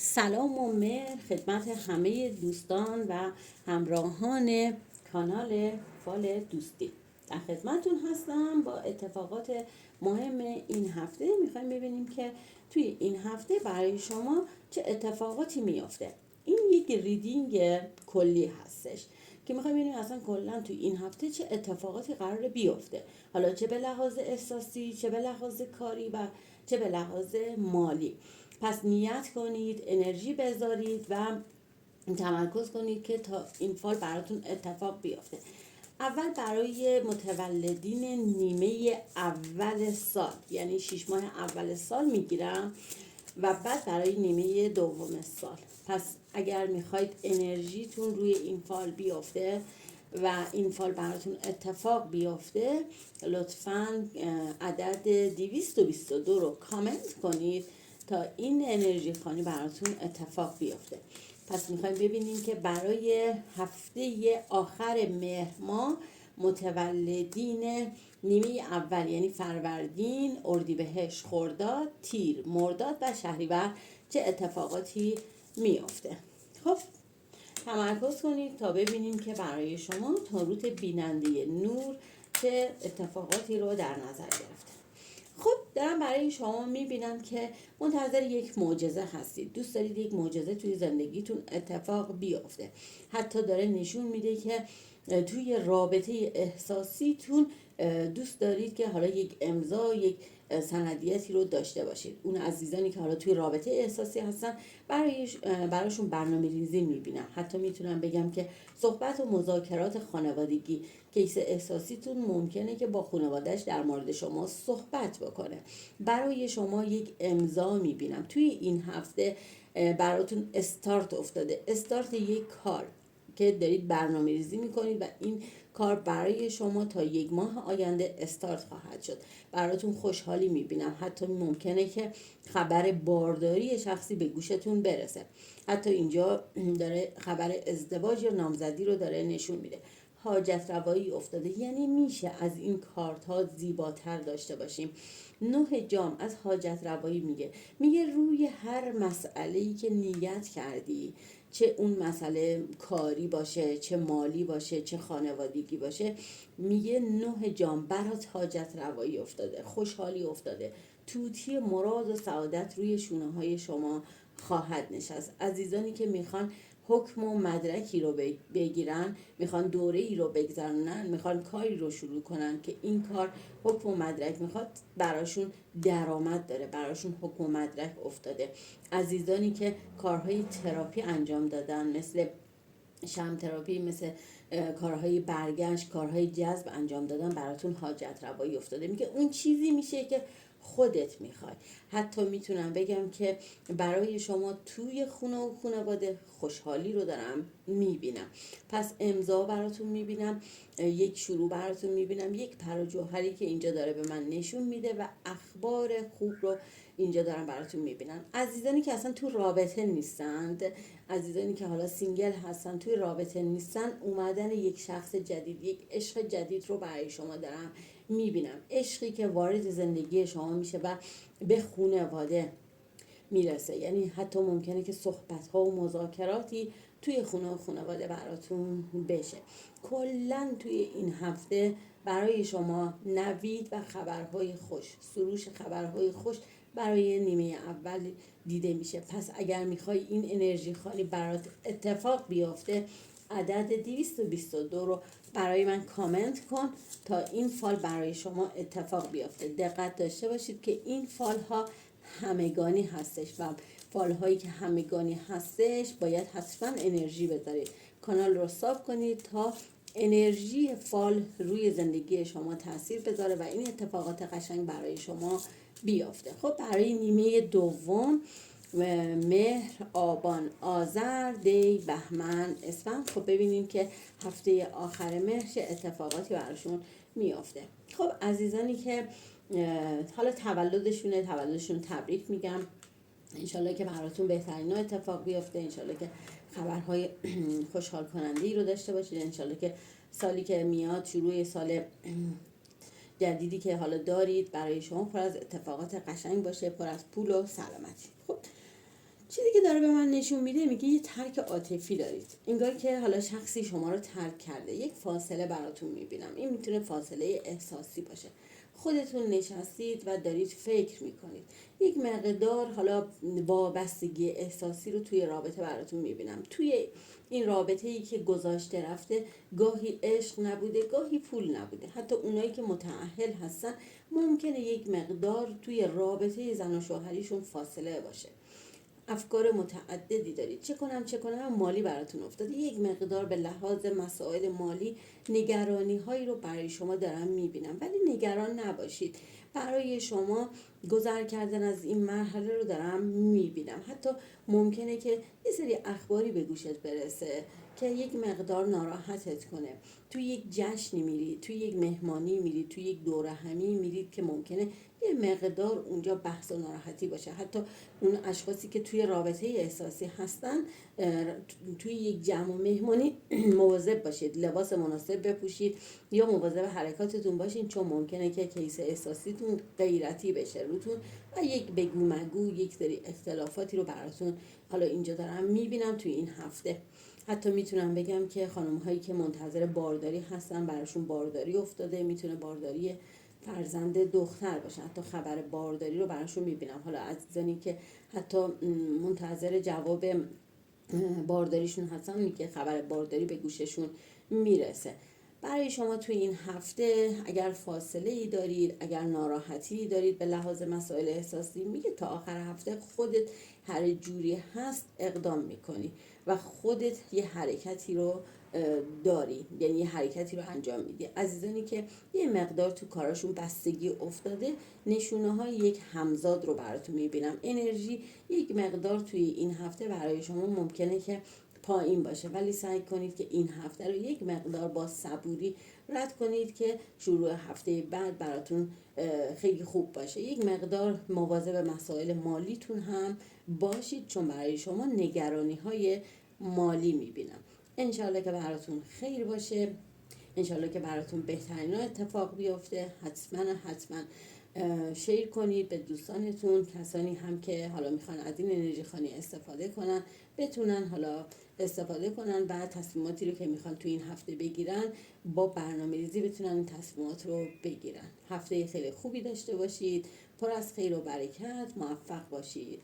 سلام و مهر خدمت همه دوستان و همراهان کانال فال دوستی. در خدمتون هستم با اتفاقات مهم این هفته. میخوایم ببینیم که توی این هفته برای شما چه اتفاقاتی میافته. این یک ریدینگ کلی هستش که میخوایم ببینیم اصلا کلا توی این هفته چه اتفاقاتی قراره بیفته، حالا چه به لحاظ احساسی، چه به لحاظ کاری و چه به لحاظ مالی. پس نیت کنید، انرژی بذارید و تمرکز کنید که تا این فال براتون اتفاق بیفته. اول برای متولدین نیمه اول سال، یعنی 6 ماه اول سال میگیرم و بعد برای نیمه دوم سال. پس اگر میخواید انرژیتون روی این فال بیفته و این فال براتون اتفاق بیفته، لطفاً عدد 222 رو کامنت کنید تا این انرژی خانی براتون اتفاق بیفته. پس میخوایم ببینیم که برای هفته آخر مهر ماه متولدین نیمه اول یعنی فروردین، اردیبهشت، خرداد، تیر، مرداد و شهریور چه اتفاقاتی میفته. خب تمرکز کنید تا ببینیم که برای شما تاروت بیننده نور چه اتفاقاتی رو در نظر گرفته. خب دارم برای شما میبینم که منتظر یک معجزه هستید. دوست دارید یک معجزه توی زندگیتون اتفاق بیفته. حتی داره نشون میده که توی رابطه احساسیتون دوست دارید که حالا یک امضا، یک سندیتی رو داشته باشید. اون عزیزانی که حالا توی رابطه احساسی هستن براشون برنامه ریزی میبینم. حتی میتونم بگم که صحبت و مذاکرات خانوادگی، کیس احساسیتون ممکنه که با خانوادهش در مورد شما صحبت بکنه. برای شما یک امضا میبینم توی این هفته. براتون استارت افتاده، استارت یک کار که دارید برنامه ریزی میکنید و این کار برای شما تا یک ماه آینده استارت خواهد شد. براتون خوشحالی میبینم. حتی ممکنه که خبر بارداری شخصی به گوشتون برسه. حتی اینجا داره خبر ازدواج یا نامزدی رو داره نشون میده. حاجت روایی افتاده، یعنی میشه از این کارت ها زیباتر داشته باشیم. 9 جام از حاجت روایی میگه روی هر مسئله‌ای که نیت کردی، چه اون مسئله کاری باشه، چه مالی باشه، چه خانوادگی باشه، میگه 9 جام برات حاجت روایی افتاده، خوشحالی افتاده. توتی مراد و سعادت روی شونه های شما خواهد نشست. عزیزانی که میخوان حکم و مدرکی رو بگیرن، میخوان دوره ای رو بگذرونن، میخوان کاری رو شروع کنن که این کار حکم و مدرک میخواد، براشون درآمد داره، براشون حکم و مدرک افتاده. عزیزانی که کارهای تراپی انجام دادن، مثل شم تراپی، مثل کارهای برگشت، کارهای جذب انجام دادن، براتون حاجت روایی افتاده. میگه اون چیزی میشه که خودت میخوای. حتی میتونم بگم که برای شما توی خونه و خانواده خوشحالی رو دارم میبینم. پس امضا براتون میبینم، یک شروع براتون میبینم، یک پر و جوهری که اینجا داره به من نشون میده و اخبار خوب رو اینجا دارم براتون میبینم. عزیزانی که اصلا تو رابطه نیستند، عزیزانی که حالا سینگل هستن، توی رابطه نیستن، اومدن یک شخص جدید، یک عشق جدید رو برای شما دارم میبینم. عشقی که وارد زندگی شما میشه و به خانواده میرسه. یعنی حتی ممکنه که صحبت ها و مذاکراتی توی خونه و خانواده براتون بشه. کلن توی این هفته برای شما نوید و خبرهای خوش، سروش خبرهای خوش برای نیمه اول دیده میشه. پس اگر میخوای این انرژی خالی برات اتفاق بیافته، عدد 222 رو برای من کامنت کن تا این فال برای شما اتفاق بیافته. دقت داشته باشید که این فال ها همگانی هستش و فال هایی که همگانی هستش باید حتما انرژی بذارید. کانال رو ساب کنید تا انرژی فال روی زندگی شما تاثیر بذاره و این اتفاقات قشنگ برای شما بیافته. خب برای نیمه دوم، مهر، آبان، آذر، دی، بهمن، اسفند، خب ببینیم که هفته آخر مهر چه اتفاقاتی براشون میافته. خب عزیزانی که حالا تولدشون تبریک میگم. انشالله که براتون بهترین اتفاق بیفته. انشالله که خبرهای خوشحال کننده ای رو داشته باشید. انشالله که سالی که میاد، شروع سال جدیدی که حالا دارید، برای شما پر از اتفاقات قشنگ باشه، پر از پول و سلامتی. خب چیزی که داره به من نشون میده، میگه یه ترک عاطفی دارید، انگار که حالا شخصی شما رو ترک کرده. یک فاصله براتون میبینم. این میتونه فاصله احساسی باشه. خودتون نشستید و دارید فکر میکنید. یک مقدار حالا وابستگی احساسی رو توی رابطه براتون میبینم. توی این رابطه ای که گذاشته رفته، گاهی عشق نبوده، گاهی پول نبوده. حتی اونایی که متأهل هستن ممکنه یک مقدار توی رابطه زن و شوهریشون فاصله باشه. افکار متعددی دارید، چه کنم مالی براتون افتاده. یک مقدار به لحاظ مسائل مالی نگرانی هایی رو برای شما دارم میبینم، ولی نگران نباشید. برای شما گذر کردن از این مرحله رو دارم میبینم. حتی ممکنه که یه سری اخباری به گوشت برسه که یک مقدار ناراحتت کنه. توی یک جشنی میرید، توی یک مهمانی میرید، توی یک دوره همی میرید که ممکنه یه مقدار اونجا بحث و ناراحتی باشه. حتی اون اشخاصی که توی رابطه احساسی هستن، توی یک جمع و مهمانی مواظب باشید، لباس مناسب بپوشید یا مواظب حرکاتتون باشین، چون ممکنه که کیس احساسیتون غیرتی بشه روتون و یک بگو مگو، یک سری اختلافاتی رو براتون حالا اینجا دارم میبینم توی این هفته. حتی میتونم بگم که خانم هایی که منتظر بارداری هستن، براشون بارداری افتاده. میتونه بارداری فرزند دختر باشه. حتی خبر بارداری رو براشون میبینم. حالا عزیزانی که حتی منتظر جواب بارداریشون هستن، که خبر بارداری به گوششون میرسه. برای شما توی این هفته اگر فاصله ای دارید، اگر ناراحتی دارید به لحاظ مسائل احساسی، میگه تا آخر هفته خودت هر جوری هست اقدام میکنی و خودت یه حرکتی رو داری، یعنی یه حرکتی رو انجام میدی. عزیزانی که یه مقدار تو کاراشون بستگی افتاده، نشونه های یک همزاد رو براتون میبینم. انرژی یک مقدار توی این هفته برای شما ممکنه که پایین باشه، ولی سعی کنید که این هفته رو یک مقدار با صبوری رد کنید که شروع هفته بعد براتون خیلی خوب باشه. یک مقدار مواظب مسائل مالیتون هم باشید، چون برای شما نگرانی های مالی میبینم. انشالله که براتون خیر باشه، انشالله که براتون بهترین اتفاق بیفته. حتما شیر کنید به دوستانتون، کسانی هم که حالا میخوان از این انرژی خانی استفاده کنن، بتونن حالا استفاده کنن و تصمیماتی رو که میخوان تو این هفته بگیرن با برنامه‌ریزی بتونن این تصمیمات رو بگیرن. هفته خیلی خوبی داشته باشید، پر از خیر و برکت، موفق باشید.